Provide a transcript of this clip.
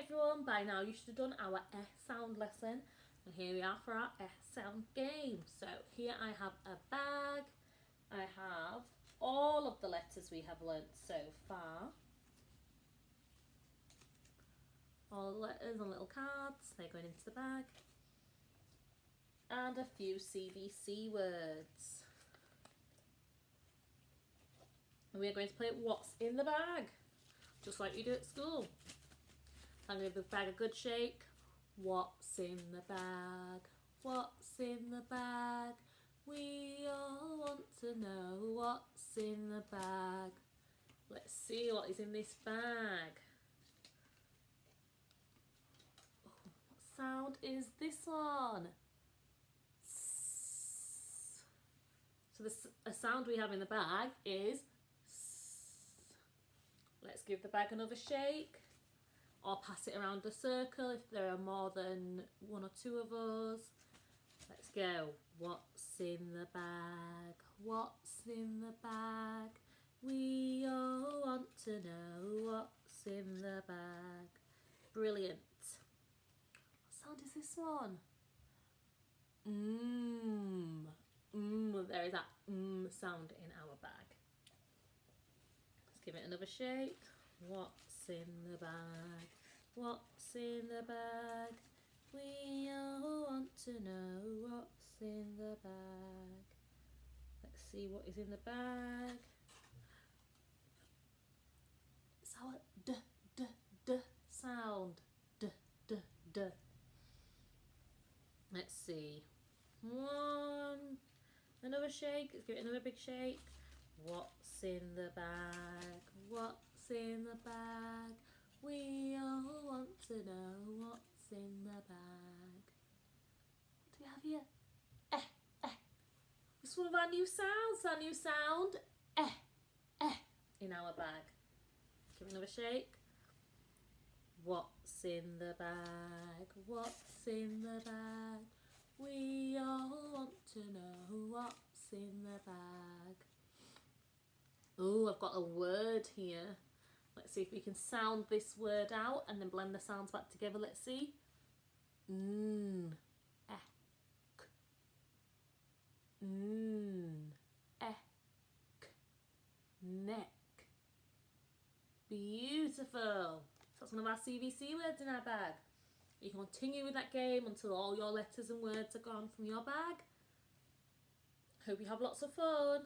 everyone, by now you should have done our S sound lesson, and here we are for our S sound game. So here I have a bag, I have all of the letters we have learnt so far, all the letters on little cards, they're going into the bag, and a few CVC words. And we're going to play what's in the bag, just like you do at school. I'm going to give the bag a good shake. What's in the bag? What's in the bag? We all want to know what's in the bag. Let's see what is in this bag. Oh, what sound is this one? S. So a sound we have in the bag is S. Let's give the bag another shake. Or pass it around the circle if there are more than one or two of us. Let's go. What's in the bag? What's in the bag? We all want to know what's in the bag. Brilliant. What sound is this one? There is that sound in our bag. Let's give it another shake. What's in the bag? What's in the bag? We all want to know what's in the bag. Let's see what is in the bag. It's our d sound. D. Let's see. One. Another shake. Let's give it another big shake. What's in the bag? What's in the bag? We all want to know what's in the bag. What do we have here? It's one of our new sounds. Our new sound, in our bag. Give it another shake. What's in the bag? What's in the bag? We all want to know what's in the bag. Oh, I've got a word here. Let's see if we can sound this word out and then blend the sounds back together. Let's see. Neck. Beautiful. So that's one of our CVC words in our bag. You can continue with that game until all your letters and words are gone from your bag. Hope you have lots of fun.